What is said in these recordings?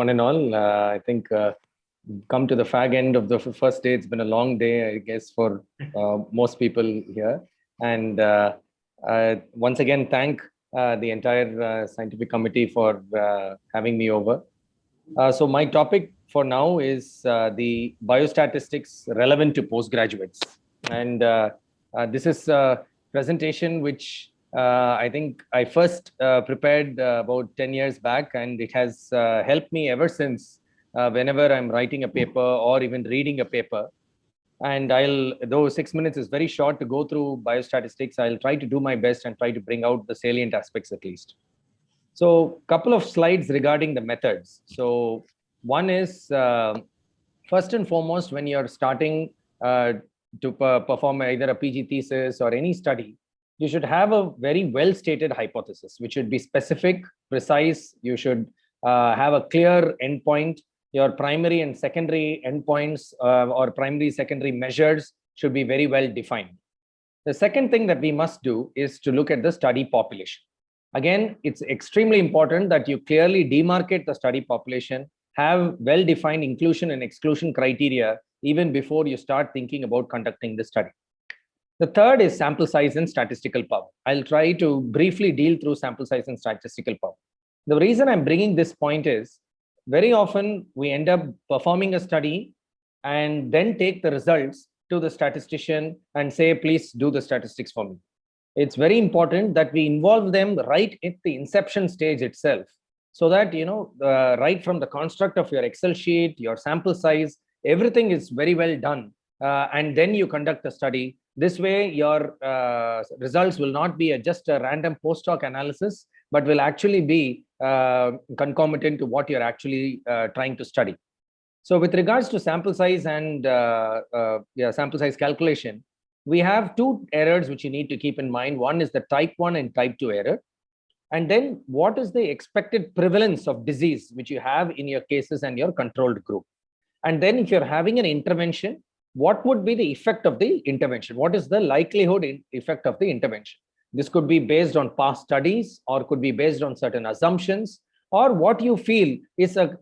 one and all. I think come to the fag end of the first day. It's been a long day, I guess, for most people here. And once again, thank the entire scientific committee for having me over. So my topic for now is the biostatistics relevant to postgraduates. And this is a presentation which I think I first prepared about 10 years back, and it has helped me ever since whenever I'm writing a paper or even reading a paper. And though 6 minutes is very short to go through biostatistics, I'll try to do my best and try to bring out the salient aspects at least. So couple of slides regarding the methods. So one is first and foremost, when you're starting to perform either a PG thesis or any study, you should have a very well stated hypothesis, which should be specific, precise. You should have a clear endpoint. Your primary and secondary endpoints or primary, secondary measures should be very well defined. The second thing that we must do is to look at the study population. Again, it's extremely important that you clearly demarcate the study population, have well-defined inclusion and exclusion criteria even before you start thinking about conducting the study. The third is sample size and statistical power. I'll try to briefly deal through sample size and statistical power. The reason I'm bringing this point is very often we end up performing a study and then take the results to the statistician and say, please do the statistics for me. It's very important that we involve them right at the inception stage itself, so that, right from the construct of your Excel sheet, your sample size, everything is very well done. And then you conduct the study. This way, your results will not be just a random post hoc analysis, but will actually be concomitant to what you're actually trying to study. So with regards to sample size and sample size calculation, we have two errors which you need to keep in mind. One is the type 1 and type 2 error. And then what is the expected prevalence of disease which you have in your cases and your controlled group? And then if you're having an intervention, what would be the effect of the intervention? What is the likelihood effect of the intervention? This could be based on past studies, or could be based on certain assumptions, or what you feel is a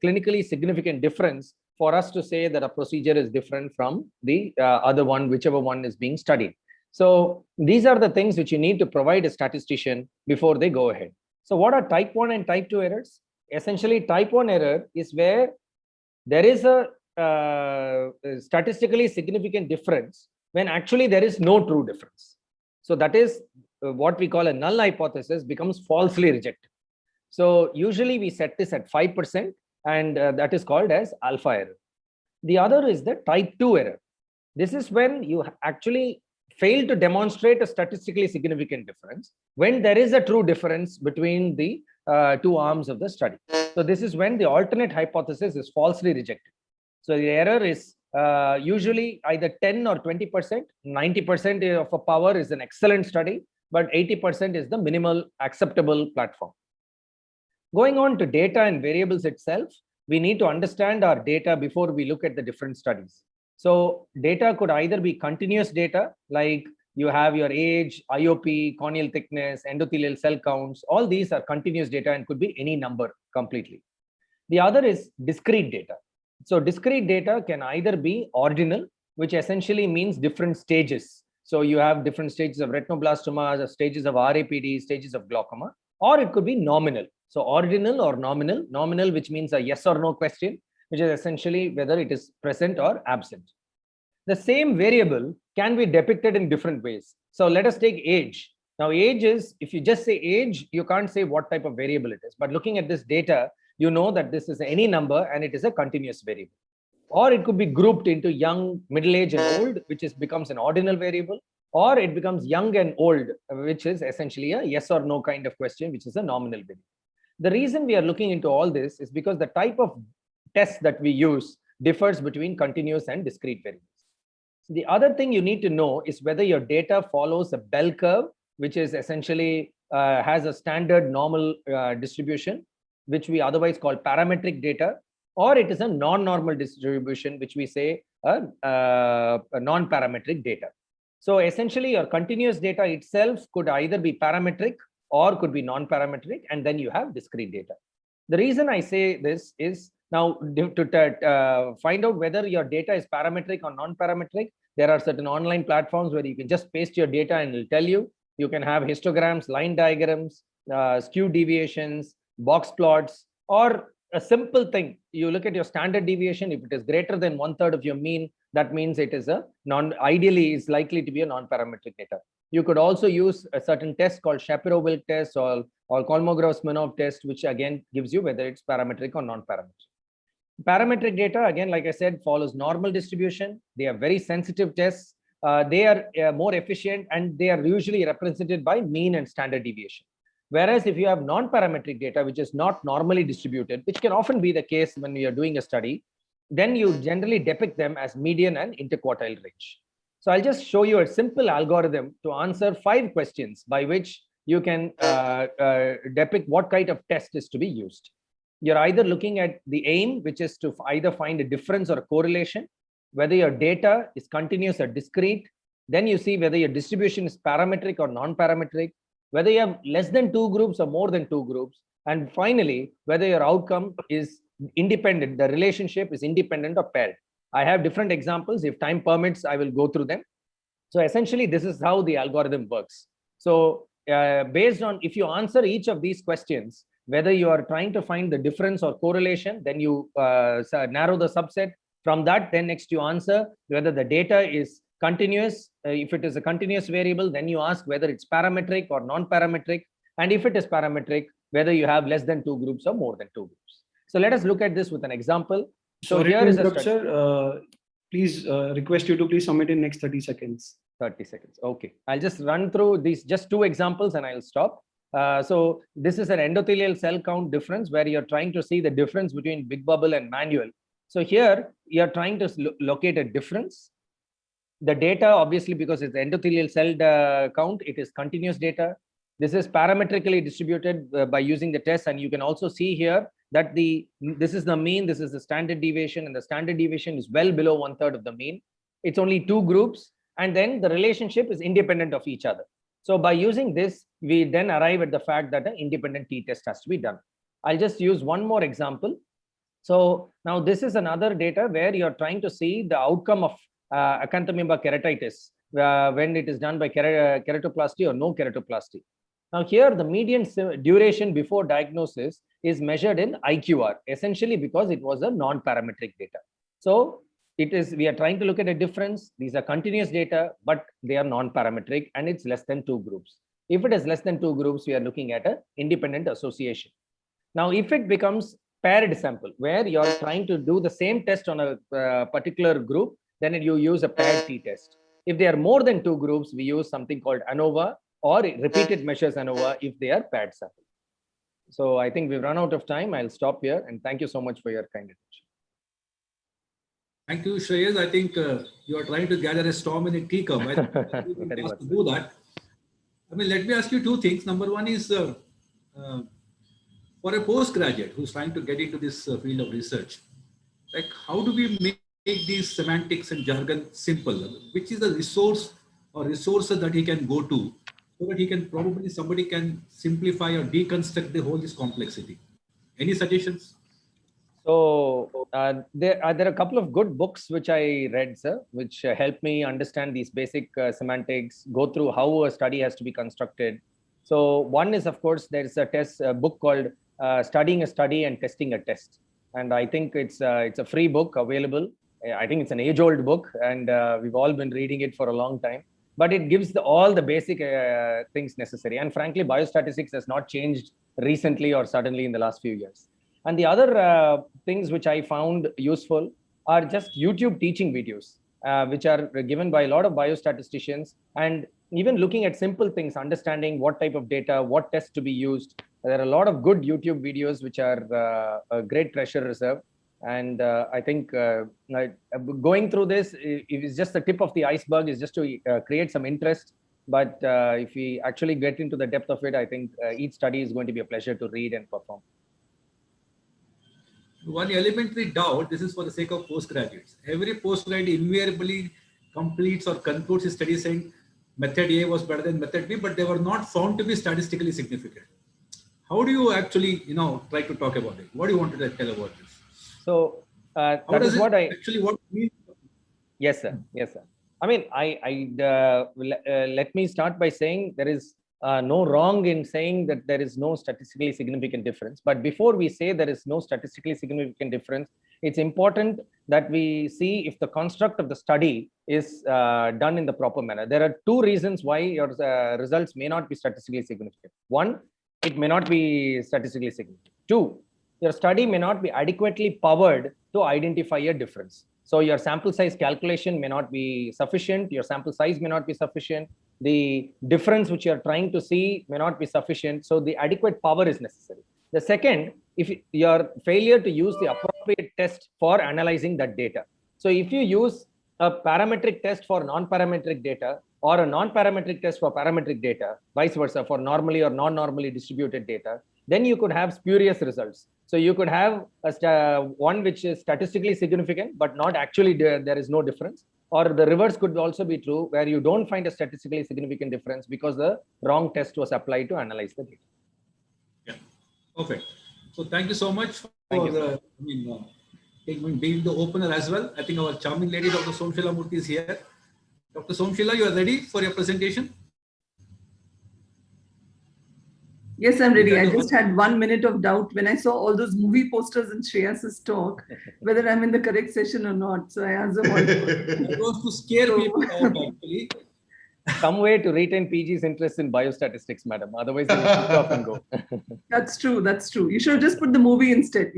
clinically significant difference for us to say that a procedure is different from the other one, whichever one is being studied. So these are the things which you need to provide a statistician before they go ahead. So what are type 1 and type 2 errors? Essentially, type 1 error is where there is a statistically significant difference when actually there is no true difference. So that is what we call a null hypothesis becomes falsely rejected. So usually we set this at 5%, and that is called as alpha error. The other is the type 2 error. This is when you actually fail to demonstrate a statistically significant difference when there is a true difference between the two arms of the study. So this is when the alternate hypothesis is falsely rejected. So the error is usually either 10 or 20%. 90% of a power is an excellent study, but 80% is the minimal acceptable platform. Going on to data and variables itself, we need to understand our data before we look at the different studies. So data could either be continuous data, like you have your age, IOP, corneal thickness, endothelial cell counts. All these are continuous data and could be any number completely. The other is discrete data. So discrete data can either be ordinal, which essentially means different stages. So you have different stages of retinoblastomas, stages of RAPD, stages of glaucoma, or it could be nominal. So ordinal or nominal. Nominal, which means a yes or no question, which is essentially whether it is present or absent. The same variable can be depicted in different ways. So let us take age. Now age is, if you just say age, you can't say what type of variable it is. But looking at this data, you know that this is any number and it is a continuous variable. Or it could be grouped into young, middle age and old, which becomes an ordinal variable. Or it becomes young and old, which is essentially a yes or no kind of question, which is a nominal variable. The reason we are looking into all this is because the type of test that we use differs between continuous and discrete variables. The other thing you need to know is whether your data follows a bell curve, which is essentially has a standard normal distribution, which we otherwise call parametric data, or it is a non-normal distribution, which we say a non-parametric data. So essentially, your continuous data itself could either be parametric or could be non-parametric, and then you have discrete data. The reason I say this is now to find out whether your data is parametric or non-parametric, there are certain online platforms where you can just paste your data and it'll tell you. You can have histograms, line diagrams, skew deviations, box plots, or a simple thing. You look at your standard deviation. If it is greater than 1/3 of your mean, that means it is a ideally is likely to be a non-parametric data. You could also use a certain test called Shapiro-Wilk test or Kolmogorov-Smirnov test, which again gives you whether it's parametric or non-parametric. Parametric data, again, like I said, follows normal distribution. They are very sensitive tests. They are more efficient, and they are usually represented by mean and standard deviation. Whereas if you have non-parametric data, which is not normally distributed, which can often be the case when you are doing a study, then you generally depict them as median and interquartile range. So I'll just show you a simple algorithm to answer 5 questions by which you can depict what kind of test is to be used. You're either looking at the aim, which is to either find a difference or a correlation, whether your data is continuous or discrete. Then you see whether your distribution is parametric or non-parametric, whether you have less than 2 groups or more than 2 groups. And finally, whether your outcome is independent, the relationship is independent or paired. I have different examples. If time permits, I will go through them. So essentially, this is how the algorithm works. So based on, if you answer each of these questions, whether you are trying to find the difference or correlation, then you narrow the subset. From that, then next you answer whether the data is continuous. If it is a continuous variable, then you ask whether it's parametric or non-parametric. And if it is parametric, whether you have less than 2 groups or more than 2 groups. So let us look at this with an example. So sorry here is a study. Sir, please request you to please submit in next 30 seconds. 30 seconds. Okay. I'll just run through these, just 2 examples, and I'll stop. So this is an endothelial cell count difference where you're trying to see the difference between big bubble and manual. So here you're trying to locate a difference. The data, obviously, because it's endothelial cell count, it is continuous data. This is parametrically distributed by using the test. And you can also see here that this is the mean, this is the standard deviation, and the standard deviation is well below 1/3 of the mean. It's only 2 groups, and then the relationship is independent of each other. So by using this, we then arrive at the fact that an independent t-test has to be done. I'll just use one more example. So now this is another data where you're trying to see the outcome of acanthamoeba keratitis when it is done by keratoplasty or no keratoplasty. Now here, the median duration before diagnosis is measured in IQR, essentially because it was a non-parametric data. So we are trying to look at a difference. These are continuous data, but they are non-parametric, and it's less than 2 groups. If it is less than 2 groups, we are looking at an independent association. Now, if it becomes paired sample, where you're trying to do the same test on a particular group, then you use a paired t-test. If they are more than 2 groups, we use something called ANOVA, or repeated measures ANOVA if they are paired sample. So I think we've run out of time. I'll stop here, and thank you so much for your kind attention. Thank you, Shreyas. I think you are trying to gather a storm in a teacup. I think to do that. I mean, let me ask you 2 things. Number one is for a postgraduate who's trying to get into this field of research, like how do we make these semantics and jargon simple? Which is the resource or resources that he can go to so that he can somebody can simplify or deconstruct the whole this complexity? Any suggestions? So there are a couple of good books which I read, sir, which help me understand these basic semantics, go through how a study has to be constructed. So one is, of course, there's a book called Studying a Study and Testing a Test. And I think it's a free book available. I think it's an age-old book, and we've all been reading it for a long time. But it gives all the basic things necessary. And frankly, biostatistics has not changed recently or suddenly in the last few years. And the other things which I found useful are just YouTube teaching videos, which are given by a lot of biostatisticians, and even looking at simple things, understanding what type of data, what tests to be used. There are a lot of good YouTube videos which are a great treasure reserve. And I think going through this, it is just the tip of the iceberg, is just to create some interest. But if we actually get into the depth of it, I think each study is going to be a pleasure to read and perform. One elementary doubt, this is for the sake of postgraduates. Every postgrad invariably completes or concludes his study saying method A was better than method B, but they were not found to be statistically significant. how do you actually, try to talk about it? What do you want to tell about this? So How that does is it what I. actually what it means? Yes, sir. Yes, sir. I mean, let me start by saying there is no wrong in saying that there is no statistically significant difference. But before we say there is no statistically significant difference, it's important that we see if the construct of the study is done in the proper manner. There are two reasons why your results may not be statistically significant. One, it may not be statistically significant. Two, your study may not be adequately powered to identify a difference. So your sample size calculation may not be sufficient. Your sample size may not be sufficient. The difference which you're trying to see may not be sufficient. So the adequate power is necessary. The second, if your failure to use the appropriate test for analyzing that data. So if you use a parametric test for non-parametric data or a non-parametric test for parametric data, vice versa, for normally or non-normally distributed data, then you could have spurious results. So you could have one which is statistically significant, but not actually there is no difference. Or the reverse could also be true, where you don't find a statistically significant difference because the wrong test was applied to analyze the data. Yeah. Perfect. So thank you so much for being the opener as well. I think our charming lady, Dr. Somshila Murthy, is here. Dr. Somshila, you are ready for your presentation? Yes, I'm ready. I just had 1 minute of doubt when I saw all those movie posters in Shreyas's talk, whether I'm in the correct session or not. So I asked them all. It was to scare people out, actually. Some way to retain PG's interest in biostatistics, madam. Otherwise, they will switch off and go. That's true. That's true. You should have just put the movie instead,